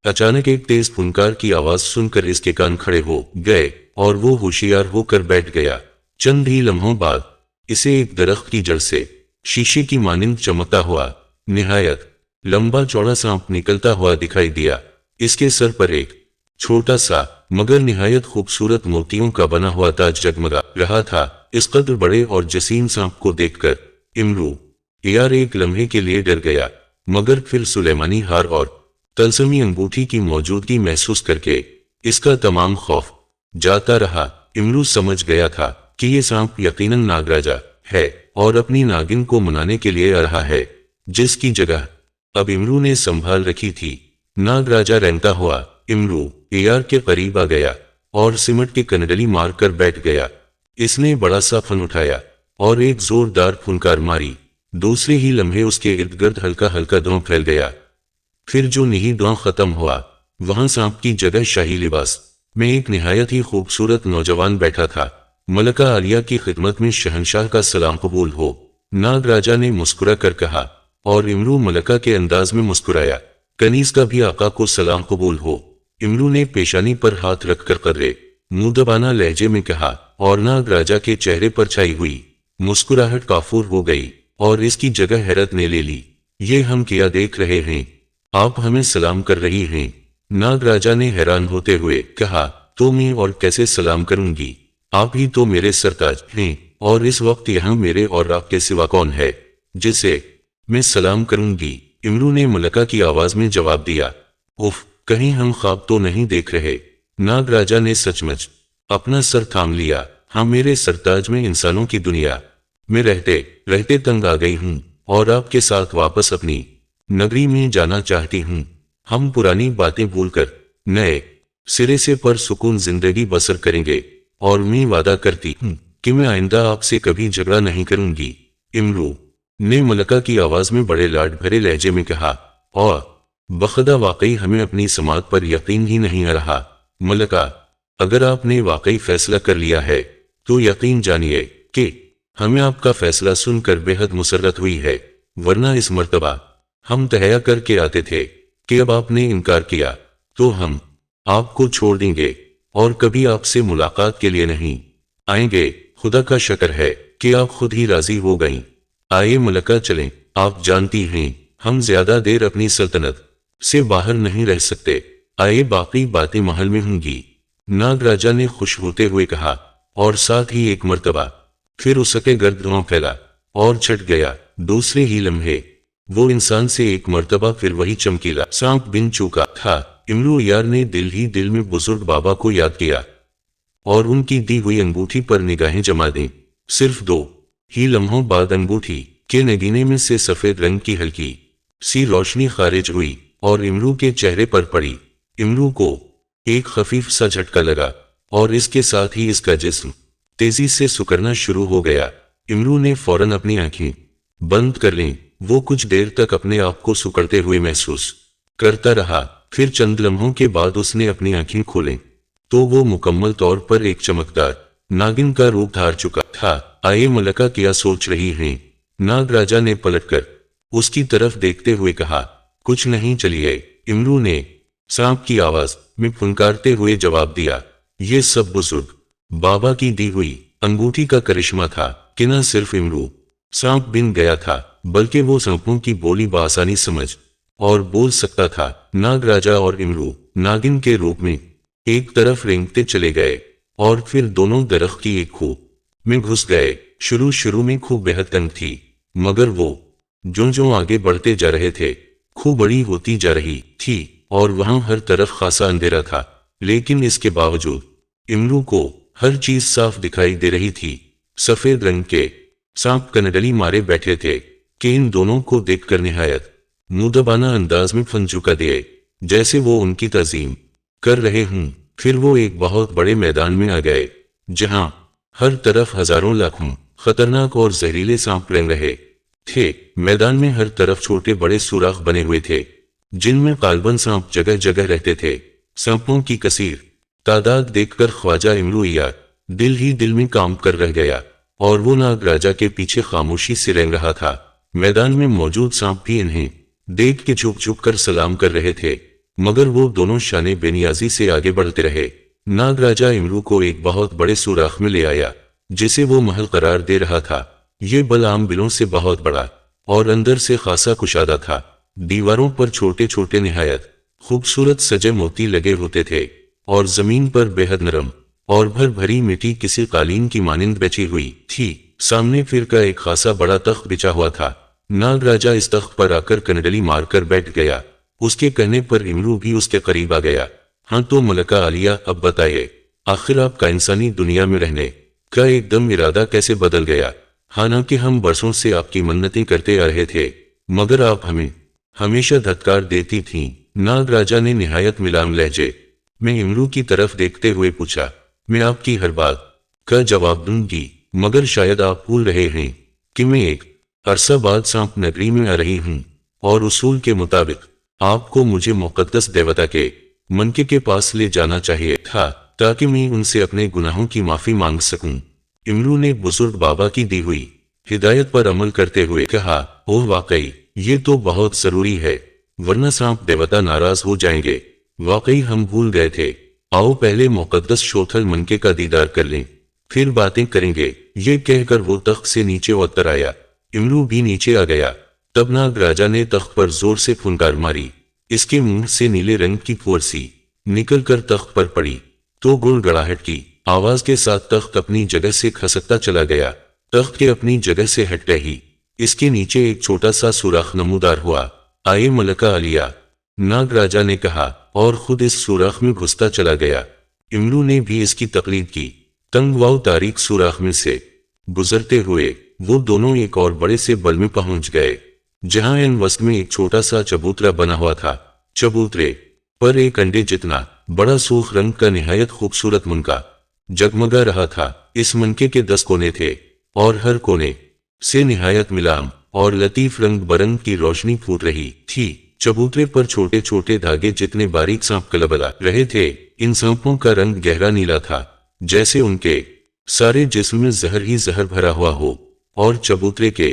अचानक एक तेज फुनकार की आवाज सुनकर इसके कान खड़े हो गए और वो होशियार होकर बैठ गया। चंद ही लम्हों बाद इसे एक दरख्त की जड़ से शीशे की मानिंद चमकता हुआ निहायत लंबा चौड़ा सांप निकलता हुआ दिखाई दिया। इसके सर पर एक छोटा सा मगर निहायत खूबसूरत मोतियों का बना हुआ ताज जगमगा रहा था। इस कदर बड़े और जसीम सांप को देखकर इमरू यार एक लम्हे के लिए डर गया, मगर फिर सुलेमानी हार और तलसमी अंगूठी की मौजूदगी महसूस करके इसका तमाम खौफ जाता रहा। इमरू समझ गया था कि ये सांप यकीनन नागराजा है और अपनी नागिन को मनाने के लिए आ रहा है, जिसकी जगह अब इमरू ने संभाल रखी थी। नागराजा रेंगता हुआ इमरू एआर के करीब आ गया और सिमट के कनडली मारकर बैठ गया। इसने बड़ा सा फन उठाया और एक जोरदार फुनकार मारी। दूसरे ही लम्हे उसके इर्द गिर्द हल्का हल्का धुआं फैल गया। फिर जो नहीं धुआं खत्म हुआ, वहां सांप की जगह शाही लिबास में एक निहायत ही खूबसूरत नौजवान बैठा था। मलका आलिया की खिदमत में शहंशाह का सलाम कबूल हो, नागराजा ने मुस्कुरा कर कहा और इमरू मलका के अंदाज में मुस्कुराया। कनीज का भी आका को सलाम कबूल हो। इमरू ने पेशानी पर हाथ रखकर कदरे मुदबाना लहजे में कहा और नागराजा के चेहरे पर छाई हुई मुस्कुराहट काफूर हो गई और इसकी जगह हैरत ने ले ली। ये हम क्या देख रहे हैं, आप हमें सलाम कर रही हैं? नागराजा ने हैरान होते हुए कहा, तो मैं और कैसे सलाम करूंगी, आप ही तो मेरे सरताज हैं और इस वक्त यहाँ मेरे और आपके सिवा कौन है जिसे मैं सलाम करूंगी? इमरू ने मलका की आवाज में जवाब दिया। उफ, कहीं हम ख्वाब तो नहीं देख रहे? नागराजा ने सचमुच अपना सर थाम लिया। हाँ, मेरे सरताज में इंसानों की दुनिया में रहते रहते तंग आ गई हूँ और आपके साथ वापस अपनी नगरी में जाना चाहती हूँ। हम पुरानी बातें भूलकर नए सिरे से परसुकून जिंदगी बसर करेंगे और मैं वादा करती हूँ कि मैं आइंदा आपसे कभी झगड़ा नहीं करूंगी। इमरू ने मलका की आवाज में बड़े लाड भरे लहजे में कहा, और बखदा वाकई हमें अपनी समात पर यकीन ही नहीं आ रहा। मलका, अगर आपने वाकई फैसला कर लिया है तो यकीन जानिए कि हमें आपका फैसला सुनकर बेहद मुसर्रत हुई है, वरना इस मर्तबा हम तहैया करके आते थे कि अब आपने इनकार किया तो हम आपको छोड़ देंगे और कभी आपसे मुलाकात के लिए नहीं आएंगे। खुदा का शुक्र है कि आप खुद ही राजी हो गईं। आइए मलका चलें, आप जानती हैं हम ज्यादा देर अपनी सल्तनत से बाहर नहीं रह सकते। आइए, बाकी बातें महल में होंगी। नागराजा ने खुश होते हुए कहा और साथ ही एक मर्तबा फिर उसके गर्द धुआं फैला और छट गया। दूसरे ही लम्हे वो इंसान से एक मर्तबा फिर वही चमकीला सांप बिन चुका था। इमरू यार ने दिल ही दिल में बुजुर्ग बाबा को याद किया और उनकी दी हुई अंगूठी पर निगाहें जमा दी। सिर्फ 2 ही लम्हों बाद अंगूठी के नगीने में से सफेद रंग की हल्की सी रोशनी खारिज हुई और इमरू के चेहरे पर पड़ी। इमरू को एक खफीफ सा झटका लगा और इसके साथ ही इसका जिस्म तेजी से सुकड़ना शुरू हो गया। इमरू ने फौरन अपनी आंखें बंद कर लीं। वो कुछ देर तक अपने आप को सुकड़ते हुए महसूस करता रहा। फिर चंद लम्हों के बाद उसने अपनी आंखें खोलें तो वो मुकम्मल तौर पर एक चमकदार नागिन का रूप धार चुका था। आइए मलका, क्या सोच रही हैं? नागराजा ने पलटकर उसकी तरफ देखते हुए कहा, कुछ नहीं, चलिए। इमरू ने सांप की आवाज में फुनकारते हुए जवाब दिया। ये सब बुजुर्ग बाबा की दी हुई अंगूठी का करिश्मा था कि न सिर्फ इमरू सांप बिन गया था बल्कि वो सांपों की बोली बआसानी समझ और बोल सकता था। नागराजा और इमरू नागिन के रूप में एक तरफ रेंगते चले गए और फिर दोनों दरख्त की एक खो में घुस गए। शुरू में खूब बेहद तंग थी, मगर वो जो आगे बढ़ते जा रहे थे खूब बड़ी होती जा रही थी और वहां हर तरफ खासा अंधेरा था। लेकिन इसके बावजूद इमरू को हर चीज साफ दिखाई दे रही थी। सफेद रंग के सांप कनडली मारे बैठे थे कि इन दोनों को देखकर निहायत मुदबाना अंदाज में फन चुका दिए, जैसे वो उनकी तज़ीम कर रहे हूं। फिर वो एक बहुत बड़े मैदान में आ गए जहां हर तरफ हजारों लाखों खतरनाक और जहरीले सांप रेंग रहे थे। मैदान में हर तरफ छोटे बड़े सुराख बने हुए थे जिनमें काल्बन सांप जगह जगह रहते थे। सांपों की कसीर तादाद देखकर ख्वाजा इमरू यार दिल ही दिल में काम कर रह गया और वो नागराजा के पीछे खामोशी से रेंग रहा था। मैदान में मौजूद सांप भी इन्हें देख के झुक झुक कर सलाम कर रहे थे, मगर वो दोनों शाने बेनियाजी से आगे बढ़ते रहे। नागराजा इमरू को एक बहुत बड़े सुराख में ले आया जिसे वो महल करार दे रहा था। ये बल आम बिलों से बहुत बड़ा और अंदर से खासा कुशादा था। दीवारों पर छोटे छोटे निहायत खूबसूरत सजे मोती लगे होते थे और जमीन पर बेहद नरम और भर भरी मिट्टी किसी कालीन की मानिंद बिछी हुई थी। सामने फिर का एक खासा बड़ा तख्त बिछा हुआ था नाग राजा इस तख्त पर आकर कंडली मारकर बैठ गया। उसके कहने पर इमरू भी उसके करीब आ गया। हाँ तो मलका आलिया, अब बताइए, आखिर आपका इंसानी दुनिया में रहने का एकदम इरादा कैसे बदल गया? हालांकि हम बरसों से आपकी मन्नतें करते आ रहे थे, मगर आप हमें हमेशा धत्कार देती थीं। नाग राजा ने निहायत मुलायम लहजे में इमरू की तरफ देखते हुए पूछा, मैं आपकी हर बात का जवाब दूंगी, मगर शायद आप भूल रहे हैं कि मैं एक अरसा बाद सांप नगरी में आ रही हूँ, और उसूल के मुताबिक आपको मुझे मुक़द्दस देवता के मनके के पास ले जाना चाहिए था, ताकि मैं उनसे अपने गुनाहों की माफी मांग सकूं। इमरू ने बुजुर्ग बाबा की दी हुई हिदायत पर अमल करते हुए कहा, ओह वाकई ये तो बहुत जरूरी है, वरना सांप देवता नाराज हो जाएंगे। वाकई हम भूल गए थे, आओ पहले मुक़द्दस शोथल मनके का दीदार कर लें, फिर बातें करेंगे। ये कहकर वो तख्त से नीचे उतर आया। इमरू भी नीचे आ गया। तब नाग राजा ने तख्त पर जोर से फुनकार मारी। इसके मुंह से नीले रंग की फुरसी निकलकर तख्त पर पड़ी तो गुड़गड़ाहट की आवाज के साथ तख्त अपनी जगह से खसकता चला गया। तख्त के अपनी जगह से हटते ही इसके नीचे एक छोटा सा सुराख नमूदार हुआ। आए मलका आलिया, नाग राजा ने कहा, और खुद इस सुराख में घुसता चला गया। इमरू ने भी इसकी तकलीद की। तंग व तारीख सुराख में से गुजरते हुए वो दोनों एक और बड़े से बल में पहुंच गए, जहां इन वस्त में एक छोटा सा चबूतरा बना हुआ था। चबूतरे पर एक अंडे जितना बड़ा सूख रंग का निहायत खूबसूरत मुनका जगमगा रहा था। इस मनके के 10 कोने थे, और हर कोने से निहायत मिलाम और लतीफ रंग बरंग की रोशनी फूट रही थी। चबूतरे पर छोटे छोटे धागे जितने बारीक सांप कलबला रहे थे। इन सांपों का रंग गहरा नीला था, जैसे उनके सारे जिस्म में जहर ही जहर भरा हुआ हो, और चबूतरे के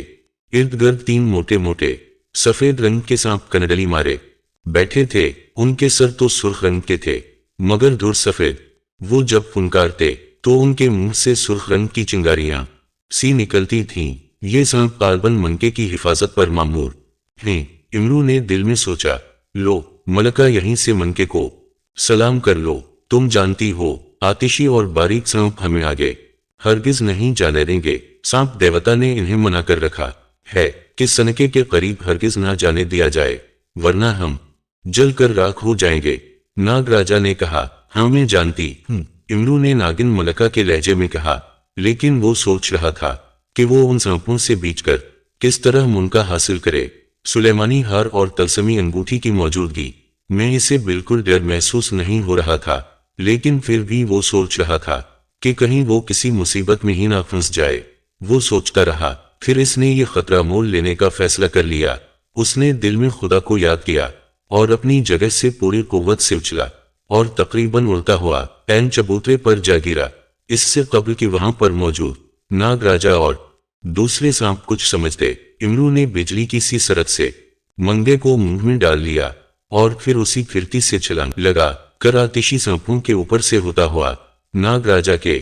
इर्द गिर्द 3 मोटे मोटे सफेद रंग के सांप कंडली मारे बैठे थे। उनके सर तो सुर्ख रंग के थे, मगर धुर सफेद। वो जब फुनकारते तो उनके मुंह से सुर्ख रंग की चिंगारियां सी निकलती थीं। ये सांप कार्बन मनके की हिफाजत पर मामूर हैं। इमरू ने दिल में सोचा, लो मलका, यहीं से मनके को सलाम कर लो। तुम जानती हो, आतिशी और बारीक सांप हमें आगे हरगिज नहीं जाने देंगे। सांप देवता ने इन्हें मना कर रखा है कि सनके के करीब हरगिज ना जाने दिया जाए, वरना हम जल कर राख हो जाएंगे। नाग राजा ने कहा, हाँ मैं जानती हूँ, इमरू ने नागिन मलका के लहजे में कहा। लेकिन वो सोच रहा था कि वो उन सांपों से बीचकर किस तरह मुनका हासिल करे। सुलेमानी हार और तलसमी अंगूठी की मौजूदगी में इसे बिल्कुल डर महसूस नहीं हो रहा था, लेकिन फिर भी वो सोच रहा था कि कहीं वो किसी मुसीबत में ही ना फंस जाए। वो सोचता रहा। फिर इसने ये खतरा मोल लेने का फैसला कर लिया। उसने दिल में खुदा को याद किया और अपनी जगह से पूरी कुव्वत से उछला और तकरीबन उड़ता हुआ ऐन चबूतरे पर जा गिरा। इससे कब्ल कि वहां पर मौजूद नाग राजा और दूसरे सांप कुछ समझते, इमरू ने बिजली की सी सरत से मंगे को मुंह में डाल लिया और फिर उसी फिरती से छलांग लगा कर आतिशी सांपों के ऊपर से होता हुआ नाग राजा के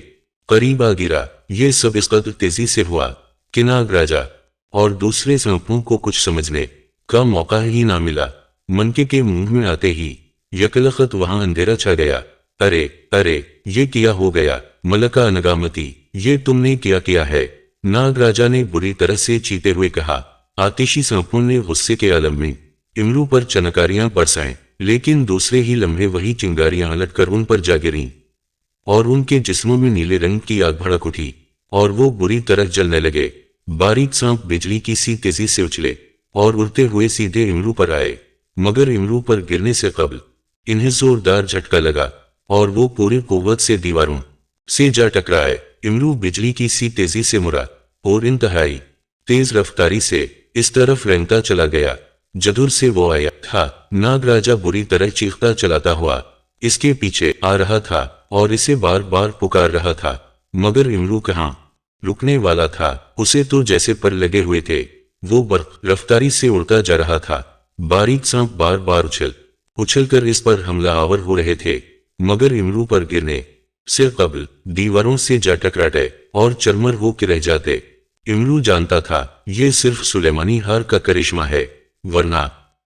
करीब आ गिरा। ये सब इस कदर तेजी से हुआ कि नाग राजा और दूसरे सांपों को कुछ समझने का मौका ही ना मिला। मनके के मुंह में आते ही यकलखत वहां अंधेरा छा गया। अरे अरे, ये क्या हो गया मलका अनगामती, ये तुमने क्या किया है? नाग राजा ने बुरी तरह से चीते हुए कहा। आतिशी सांपों ने गुस्से के आलम में इमरू पर चनकारियां बरसाएं, लेकिन दूसरे ही लम्हे वही चिंगारियां अलटकर उन पर जा गिरीं और उनके जिस्मों में नीले रंग की आग भड़क उठी और वो बुरी तरह जलने लगे। बारीक सांप बिजली की सी तेजी से उछले और उड़ते हुए सीधे इमरू पर आए, मगर इमरू पर गिरने से कबल इन्हें जोरदार झटका लगा और वो पूरी कुव्वत से दीवारों से जा टकराए। इमरू बिजली की सी तेजी से मुड़ा और इंतहाई तेज रफ्तारी से इस तरफ रेंगता चला गया जधुर से वो आया था। नाग राजा बुरी तरह चीखता चलाता हुआ इसके पीछे आ रहा था और इसे बार बार पुकार रहा था, मगर इमरू कहाँ रुकने वाला था। उसे तो जैसे पर लगे हुए थे। वो बर्फ रफ्तारी से उड़ता जा रहा था। बारीक सांप बार बार उछलकर इस पर हमला आवर हो रहे थे, मगर इमरू पर गिरने से कबल दीवारों से जा टकराते और चरमर हो के रह जाते। इमरू जानता था ये सिर्फ सुलेमानी हार का करिश्मा है, वरना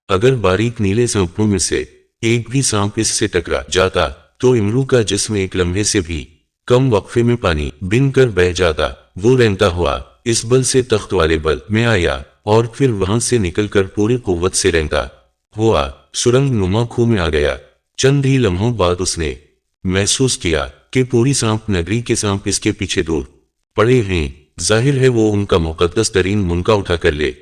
अगर बारीक नीले सांपों में से एक भी सांप इससे टकरा जाता तो इमरू का जिस्म एक लम्हे से भी कम वक्फे में पानी बिन कर बह जाता। वो रेंगता हुआ इस बल से तख्त वाले बल में आया और फिर वहां से निकलकर पूरी कुव्वत से रेंगता हुआ सुरंग नुमा खूह में आ गया। चंद ही लम्हों बाद उसने महसूस किया कि पूरी सांप नगरी के सांप इसके पीछे दूर पड़े हैं। जाहिर है वो उनका मुकद्दस तरीन मुनका उठा कर ले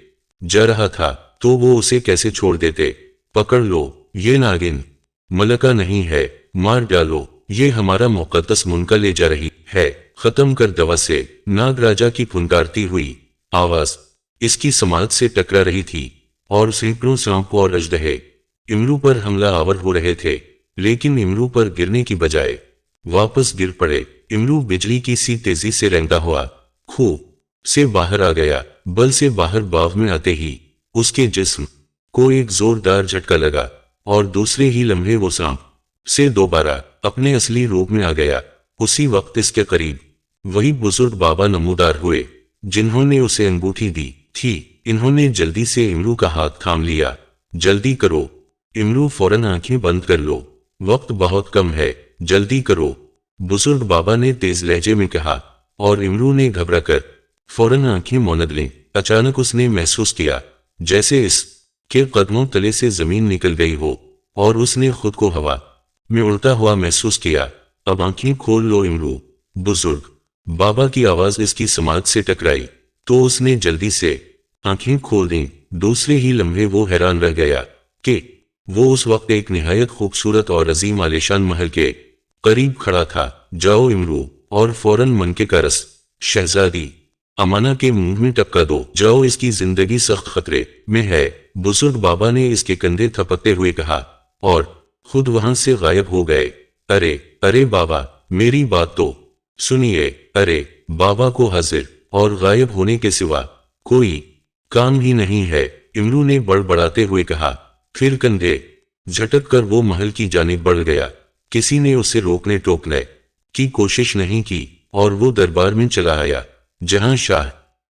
जा रहा था, तो वो उसे कैसे छोड़ देते। पकड़ लो, ये नागिन मलका नहीं है, मार डालो, ये हमारा मुकद्दस मुनका ले जा रही है। खत्म कर दवा से। नागराजा की फुनकारती हुई आवाज इसकी समाज से टकरा रही थी और सैकड़ों सांप और अजदहे इमरू पर हमला आवर हो रहे थे, लेकिन इमरू पर गिरने की बजाय वापस गिर पड़े। इमरू बिजली की सी तेजी से रेंगता हुआ खूह से बाहर आ गया। बल से बाहर बाव में आते ही उसके जिस्म को एक जोरदार झटका लगा और दूसरे ही लम्हे वो सांप से दोबारा अपने असली रूप में आ गया। उसी वक्त इसके करीब वही बुजुर्ग बाबा नमूदार हुए जिन्होंने उसे अंगूठी दी थी। इन्होंने जल्दी से इमरू का हाथ थाम लिया। जल्दी करो इमरू, फौरन आंखें बंद कर लो, वक्त बहुत कम है, जल्दी करो, बुजुर्ग बाबा ने तेज लहजे में कहा। और इमरू ने घबराकर फौरन आंखें मौनद लें। अचानक उसने महसूस किया जैसे इसके कदमों तले से जमीन निकल गई हो और उसने खुद को हवा में उड़ता हुआ महसूस किया। अब आंखें खोल लो इमरू, बुजुर्ग बाबा की आवाज इसकी समाज से टकराई तो उसने जल्दी से आंखें खोल दी। दूसरे ही लम्हे वो हैरान रह गया कि वो उस वक्त एक निहायत खूबसूरत और अजीम आलीशान महल के करीब खड़ा था। जाओ इमरू और फौरन मनके का रस शहजादी अमाना के मुंह में टपका दो। जाओ, इसकी जिंदगी सख्त खतरे में है, बुजुर्ग बाबा ने इसके कंधे थपकते हुए कहा और खुद वहां से गायब हो गए। अरे अरे बाबा, मेरी बात तो सुनिए। अरे बाबा को हाजिर और गायब होने के सिवा कोई काम ही नहीं है, इमरू ने बड़बड़ाते हुए कहा। फिर कंधे झटक कर वो महल की जानिब बढ़ गया। किसी ने उसे रोकने टोकने की कोशिश नहीं की और वो दरबार में चला आया जहां शाह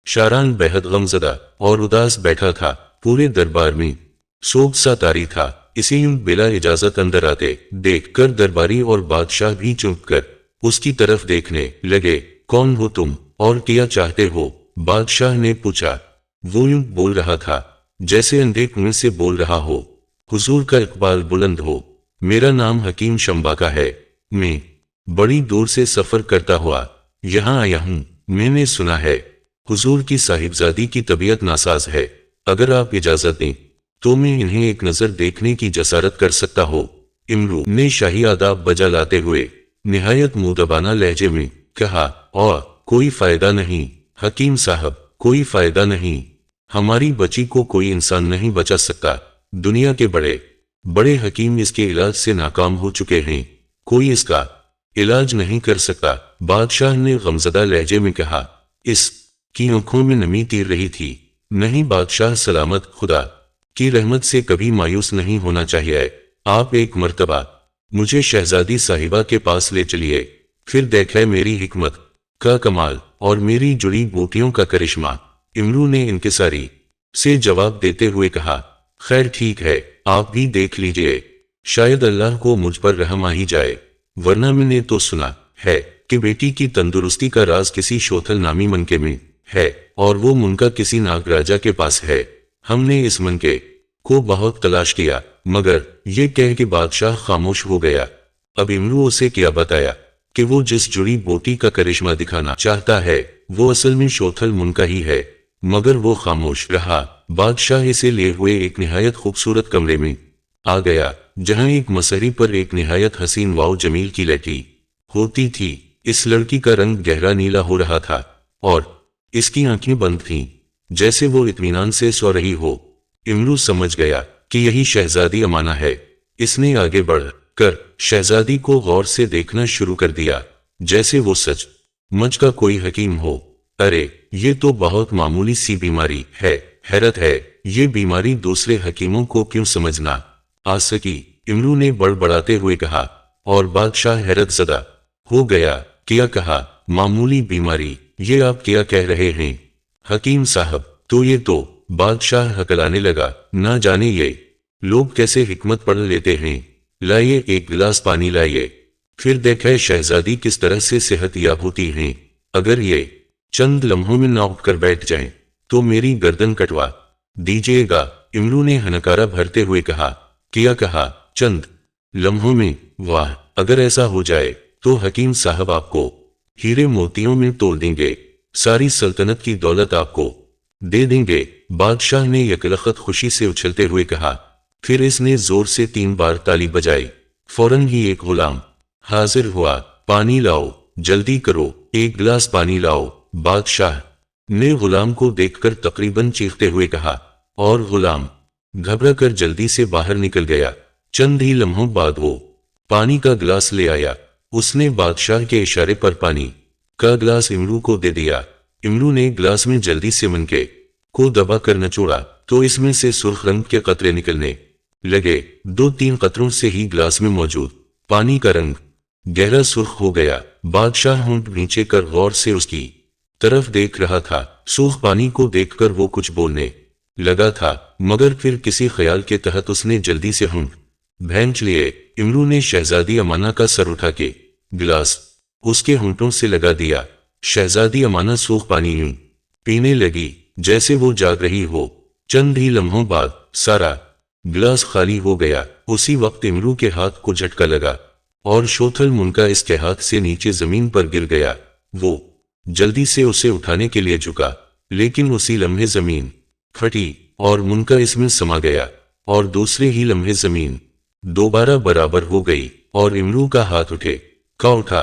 शारान बेहद गमजदा और उदास बैठा था। पूरे दरबार में सोग सा तारी था। इसे यूं बिला इजाजत अंदर आते देखकर दरबारी और बादशाह भी चुप कर उसकी तरफ देखने लगे। कौन हो तुम और क्या चाहते हो? बादशाह ने पूछा। वो यूं बोल रहा था जैसे अंधे कुएं से बोल रहा हो। हुजूर का इकबाल बुलंद हो। मेरा नाम हकीम शंबा का है। मैं बड़ी दूर से सफर करता हुआ यहाँ आया हूँ। मैंने सुना है हुजूर की साहिबजादी की तबीयत नासाज है। अगर आप इजाजत दें तो मैं इन्हें एक नजर देखने की जसारत कर सकता हो। इमरू ने शाही आदाब बजा लाते हुए निहायत मुदबाना लहजे में कहा। और कोई फायदा नहीं हकीम साहब, कोई फायदा नहीं। हमारी बच्ची को कोई इंसान नहीं बचा सकता। दुनिया के बड़े बड़े हकीम इसके इलाज से नाकाम हो चुके हैं। कोई इसका इलाज नहीं कर सकता। बादशाह ने गमजदा लहजे में कहा। इस की आंखों में नमी तीर रही थी। नहीं बादशाह सलामत, खुदा की रहमत से कभी मायूस नहीं होना चाहिए। आप एक मर्तबा मुझे शहजादी साहिबा के पास ले चलिए, फिर देखें मेरी हिकमत का कमाल और मेरी जुड़ी बूटियों का करिश्मा। इमरू ने इंकिसारी से जवाब देते हुए कहा। खैर ठीक है, आप भी देख लीजिए, शायद अल्लाह को मुझ पर रहम आ ही जाए, वरना मैंने तो सुना है कि बेटी की तंदुरुस्ती का राज किसी शोथल नामी मनके में है और वो मुनका किसी नागराजा के पास है। हमने इस मनके को बहुत तलाश किया, मगर ये कह के बादशाह खामोश हो गया। अब इमरू उसे क्या बताया कि वो जिस जुड़ी बोटी का करिश्मा दिखाना चाहता है वो असल में शोथल मुनका ही है, मगर वो खामोश रहा। बादशाह इसे लिए हुए एक निहायत खूबसूरत कमरे में आ गया जहां एक मसहरी पर एक निहायत हसीन वाव जमील की लड़की होती थी। इस लड़की का रंग गहरा नीला हो रहा था और इसकी आंखें बंद थीं, जैसे वो इत्मीनान से सो रही हो। इमरू समझ गया कि यही शहजादी अमाना है। इसने आगे बढ़कर शहजादी को गौर से देखना शुरू कर दिया, जैसे वो सच मुझ का कोई हकीम हो। अरे ये तो बहुत मामूली सी बीमारी है। हैरत है ये बीमारी दूसरे हकीमों को क्यों समझना आ सकी, इमरू ने बड़बड़ाते हुए कहा। और बादशाह हैरत ज़दा हो गया। क्या कहा? मामूली बीमारी? ये आप क्या कह रहे हैं हकीम साहब? तो ये तो बादशाह हकलाने लगा। ना जाने ये लोग कैसे हिकमत पढ़ लेते हैं। लाइए एक गिलास पानी लाइए, फिर देखें शहजादी किस तरह से सेहत याब होती हैं। अगर ये चंद लम्हों में ना उठ कर बैठ जाएं तो मेरी गर्दन कटवा दीजिएगा। इमरू ने हनकारा भरते हुए कहा। क्या कहा? चंद लम्हों में। वाह, अगर ऐसा हो जाए तो हकीम साहब आपको हीरे मोतियों में तोड़ देंगे, सारी सल्तनत की दौलत आपको दे देंगे, बादशाह ने यकलखत खुशी से उछलते हुए कहा। फिर इसने जोर से 3 बार ताली बजाई। फौरन ही एक गुलाम हाजिर हुआ। पानी लाओ, जल्दी करो, 1 गिलास पानी लाओ, बादशाह ने गुलाम को देखकर तकरीबन चीखते हुए कहा। और गुलाम घबरा कर जल्दी से बाहर निकल गया। चंद ही लम्हों बाद वो पानी का गिलास ले आया। उसने बादशाह के इशारे पर पानी का गिलास इमरू को दे दिया। इमरू ने गिलास में जल्दी से मनके को दबा कर नचोड़ा तो इसमें से सुर्ख रंग के कतरे निकलने लगे। 2-3 कतरों से ही गिलास में मौजूद पानी का रंग गहरा सुर्ख हो गया। बादशाह होंठ नीचे कर गौर से उसकी तरफ देख रहा था। सूख पानी को देखकर वो कुछ बोलने लगा था, मगर फिर किसी ख्याल के तहत उसने जल्दी से होंठ भैंच लिए। इमरू ने शहजादी अमाना का सर उठा के गिलास उसके होंठों से लगा दिया। शहजादी अमाना सूख पानी यूं पीने लगी जैसे वो जाग रही हो। चंद ही लम्हों बाद सारा गिलास खाली हो गया। उसी वक्त इमरू के हाथ को झटका लगा और शोथल मुनका इसके हाथ से नीचे जमीन पर गिर गया। वो जल्दी से उसे उठाने के लिए झुका, लेकिन उसी लम्हे जमीन फटी और मुनका इसमें समा गया और दूसरे ही लम्हे जमीन दोबारा बराबर हो गई और इमरू का हाथ उठा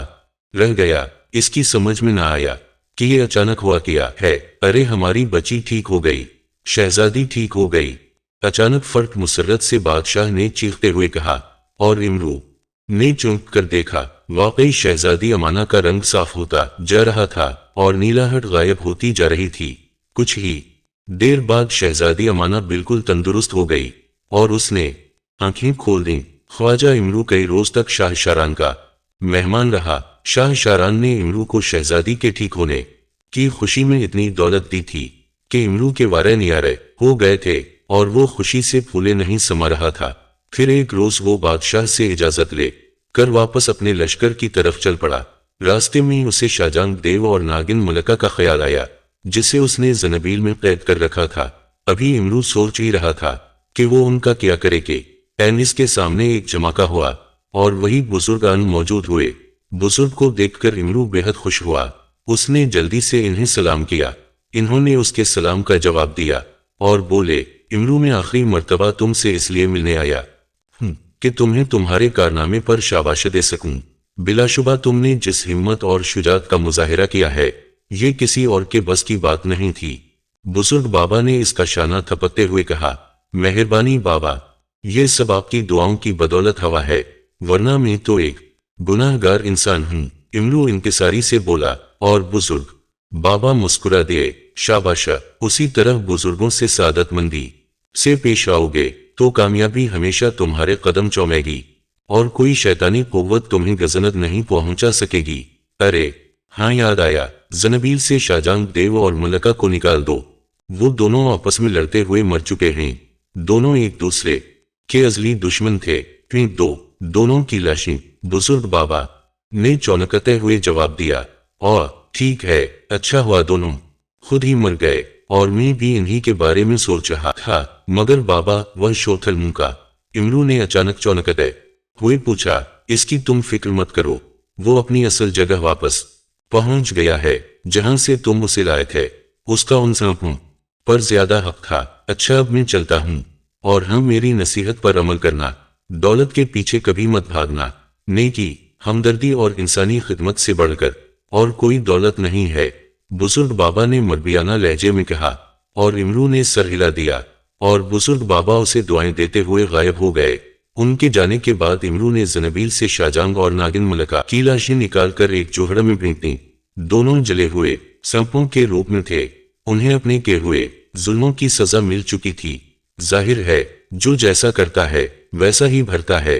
रह गया। इसकी समझ में ना आया कि ये अचानक हुआ क्या है। अरे हमारी बच्ची ठीक हो गई, शहजादी ठीक हो गई, अचानक फर्क मुसर्रत से बादशाह ने चीखते हुए कहा। और इमरू ने चौंक कर देखा। वाकई शहजादी अमाना का रंग साफ होता जा रहा था और नीलाहट गायब होती जा रही थी। कुछ ही देर बाद शहजादी अमाना बिल्कुल तंदुरुस्त हो गई और उसने आंखें खोल दी। ख्वाजा इमरू कई रोज तक शाह शारान का मेहमान रहा। शाह शारान ने इमरू को शहजादी के ठीक होने की खुशी में इतनी दौलत दी थी कि इमरू के वारे नियारे हो गए थे और वो खुशी से फूले नहीं समा रहा था। फिर एक रोज वो बादशाह से इजाजत ले कर वापस अपने लश्कर की तरफ चल पड़ा। रास्ते में उसे शाहजहां देव और नागिन मलका का ख्याल आया, जिसे उसने जनबील में कैद कर रखा था। अभी इमरू सोच ही रहा था कि वो उनका क्या करे कि एनिस के सामने एक जमाका हुआ और वही बुजुर्गान मौजूद हुए। बुजुर्ग को देखकर इमरू बेहद खुश हुआ। उसने जल्दी से इन्हें सलाम किया। इन्होंने उसके सलाम का जवाब दिया और बोले, इमरू में आखिरी मर्तबा तुमसे इसलिए मिलने आया कि तुम्हें तुम्हारे कारनामे पर शाबाश दे सकूं। बिलाशुबा तुमने जिस हिम्मत और शुजात का मुजाहिरा किया है, ये किसी और के बस की बात नहीं थी। बुजुर्ग बाबा ने इसका शाना थपकते हुए कहा, मेहरबानी बाबा, ये सब आपकी दुआओं की बदौलत हवा है, वरना मैं तो एक गुनाहगार इंसान हूँ। इमरू इंकिसारी से बोला और बुजुर्ग बाबा मुस्कुरा दिए। शाबाश, उसी तरह बुजुर्गों से सादतमंदी से पेश आओगे तो कामयाबी हमेशा तुम्हारे कदम चूमेगी और कोई शैतानी कुव्वत तुम्हें गजनत नहीं पहुंचा सकेगी। अरे हाँ, याद आया, जनबील से शाहजहां देव और मलका को निकाल दो। वो दोनों आपस में लड़ते हुए मर चुके हैं। दोनों एक दूसरे के अजली दुश्मन थे। फिर दोनों की लाशें। बुजुर्ग बाबा ने चौंकते हुए जवाब दिया, और ठीक है, अच्छा हुआ दोनों खुद ही मर गए और मैं भी इन्हीं के बारे में सोच रहा था। मगर बाबा, वह शोथल मुंह का। इमरू ने अचानक चौंकते हुए पूछा, इसकी तुम फिक्र मत करो, वो अपनी असल जगह वापस पहुंच गया है जहां से तुम उसे लाए थे। उसका उन सबों पर ज्यादा हक था। अच्छा, अब मैं चलता हूं और हम मेरी नसीहत पर अमल करना। दौलत के पीछे कभी मत भागना। नेकी, हमदर्दी और इंसानी खिदमत से बढ़कर और कोई दौलत नहीं है, बुजुर्ग बाबा ने मरबियाना लहजे में कहा। और इमरू ने सर हिला दिया और बुजुर्ग बाबा उसे दुआएं देते हुए गायब हो गए। उनके जाने के बाद इमरू ने जनबील से शाहजहां और नागिन मलका की लाशें निकालकर एक जोहड़ा में फेंक दी। दोनों जले हुए सांपों के रूप में थे। उन्हें अपने किए हुए जुल्मों की सजा मिल चुकी थी। जाहिर है, जो जैसा करता है वैसा ही भरता है।